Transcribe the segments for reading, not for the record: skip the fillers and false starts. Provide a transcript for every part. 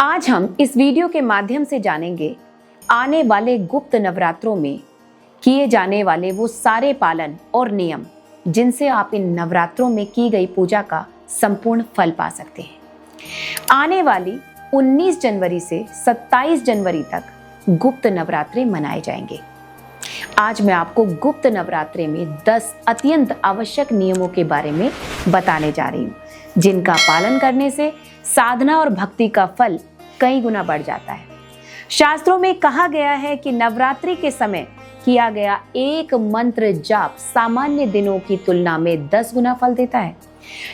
आज हम इस वीडियो के माध्यम से जानेंगे आने वाले गुप्त नवरात्रों में किए जाने वाले वो सारे पालन और नियम जिनसे आप इन नवरात्रों में की गई पूजा का संपूर्ण फल पा सकते हैं। आने वाली 19 जनवरी से 27 जनवरी तक गुप्त नवरात्रे मनाए जाएंगे। आज मैं आपको गुप्त नवरात्रे में 10 अत्यंत आवश्यक नियमों के बारे में बताने जा रही हूँ, जिनका पालन करने से साधना और भक्ति का फल कई गुना बढ़ जाता है। शास्त्रों में कहा गया है कि नवरात्रि के समय किया गया एक मंत्र जाप सामान्य दिनों की तुलना में 10 गुना फल देता है।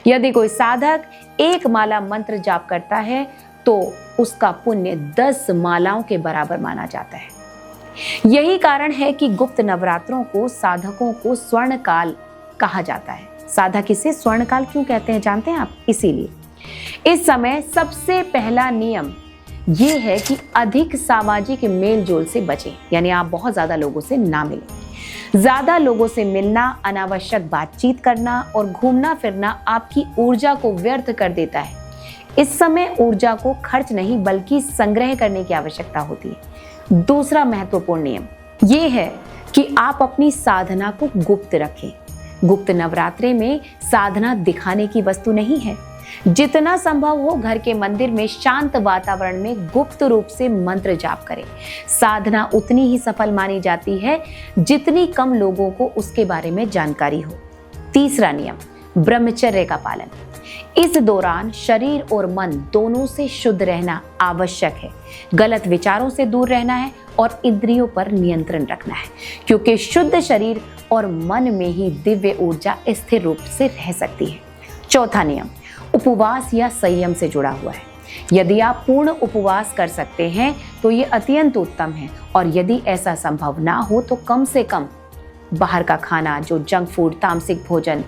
यदि कोई साधक एक माला मंत्र जाप करता है तो उसका पुण्य 10 मालाओं के बराबर माना जाता है। यही कारण है कि गुप्त नवरात्रों को साधकों को स्वर्ण काल कहा जाता है। साधक इसे स्वर्ण काल क्यों कहते हैं जानते हैं आप? इसीलिए इस समय सबसे पहला नियम ये है कि अधिक सामाजिक मेल जोल से बचें, यानी आप बहुत ज्यादा लोगों से ना मिलें। ज्यादा लोगों से मिलना, अनावश्यक बातचीत करना और घूमना फिरना आपकी ऊर्जा को व्यर्थ कर देता है। इस समय ऊर्जा को खर्च नहीं बल्कि संग्रह करने की आवश्यकता होती है। दूसरा महत्वपूर्ण नियम ये है कि आप अपनी साधना को गुप्त रखें। गुप्त नवरात्रे में साधना दिखाने की वस्तु नहीं है। जितना संभव हो घर के मंदिर में शांत वातावरण में गुप्त रूप से मंत्र जाप करें। साधना उतनी ही सफल मानी जाती है जितनी कम लोगों को उसके बारे में जानकारी हो। तीसरा नियम ब्रह्मचर्य का पालन। इस दौरान शरीर और मन दोनों से शुद्ध रहना आवश्यक है। गलत विचारों से दूर रहना है और इंद्रियों पर नियंत्रण रखना है, क्योंकि शुद्ध शरीर और मन में ही दिव्य ऊर्जा स्थिर रूप से रह सकती है। चौथा नियम उपवास या संयम से जुड़ा हुआ है। यदि आप पूर्ण उपवास कर सकते हैं तो ये अत्यंत उत्तम है, और यदि ऐसा संभव ना हो तो कम से कम बाहर का खाना, जो जंक फूड, तामसिक भोजन,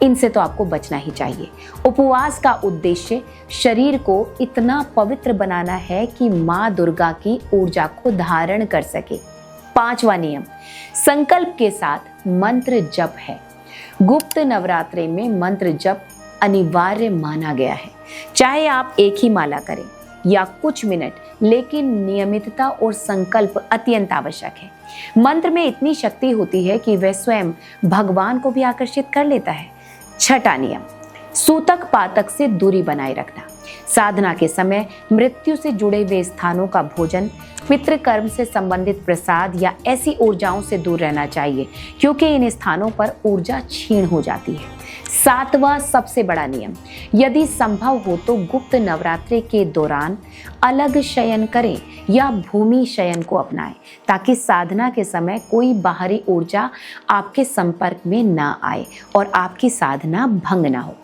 इनसे तो आपको बचना ही चाहिए। उपवास का उद्देश्य शरीर को इतना पवित्र बनाना है कि माँ दुर्गा की ऊर्जा को धारण कर सके। पांचवा नियम संकल्प के साथ मंत्र जप है। गुप्त नवरात्रे में मंत्र जप अनिवार्य माना गया है। चाहे आप एक ही माला करें या कुछ मिनट, लेकिन नियमितता और संकल्प अत्यंत आवश्यक है। मंत्र में इतनी शक्ति होती है कि वह स्वयं भगवान को भी आकर्षित कर लेता है। छठा नियम सूतक पातक से दूरी बनाए रखना। साधना के समय मृत्यु से जुड़े हुए स्थानों का भोजन, पितृकर्म से संबंधित प्रसाद या ऐसी ऊर्जाओं से दूर रहना चाहिए, क्योंकि इन स्थानों पर ऊर्जा क्षीण हो जाती है। सातवां सबसे बड़ा नियम, यदि संभव हो तो गुप्त नवरात्रि के दौरान अलग शयन करें या भूमि शयन को अपनाएं, ताकि साधना के समय कोई बाहरी ऊर्जा आपके संपर्क में ना आए और आपकी साधना भंग ना हो।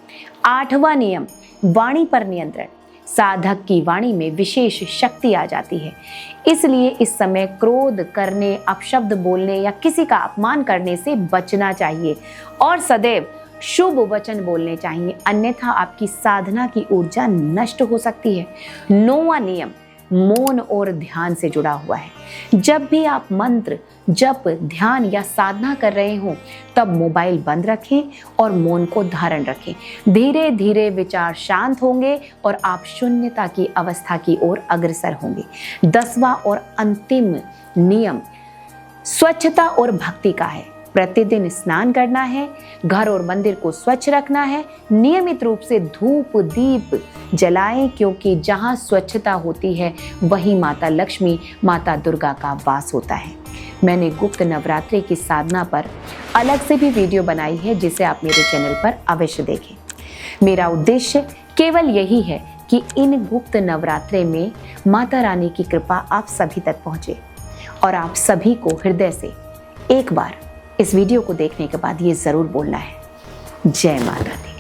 आठवां नियम वाणी पर नियंत्रण। साधक की वाणी में विशेष शक्ति आ जाती है, इसलिए इस समय क्रोध करने, अपशब्द बोलने या किसी का अपमान करने से बचना चाहिए और सदैव शुभ वचन बोलने चाहिए, अन्यथा आपकी साधना की ऊर्जा नष्ट हो सकती है। नौवां नियम मौन और ध्यान से जुड़ा हुआ है। जब भी आप मंत्र, जप, ध्यान या साधना कर रहे हो तब मोबाइल बंद रखें और मौन को धारण रखें। धीरे धीरे विचार शांत होंगे और आप शून्यता की अवस्था की ओर अग्रसर होंगे। 10वां और अंतिम नियम स्वच्छता और भक्ति का है। प्रतिदिन स्नान करना है, घर और मंदिर को स्वच्छ रखना है, नियमित रूप से धूप दीप जलाएं, क्योंकि जहां स्वच्छता होती है वहीं माता लक्ष्मी, माता दुर्गा का वास होता है। मैंने गुप्त नवरात्रि की साधना पर अलग से भी वीडियो बनाई है, जिसे आप मेरे चैनल पर अवश्य देखें। मेरा उद्देश्य केवल यही है कि इन गुप्त नवरात्रे में माता रानी की कृपा आप सभी तक पहुंचे, और आप सभी को हृदय से एक बार इस वीडियो को देखने के बाद ये जरूर बोलना है, जय माता दी।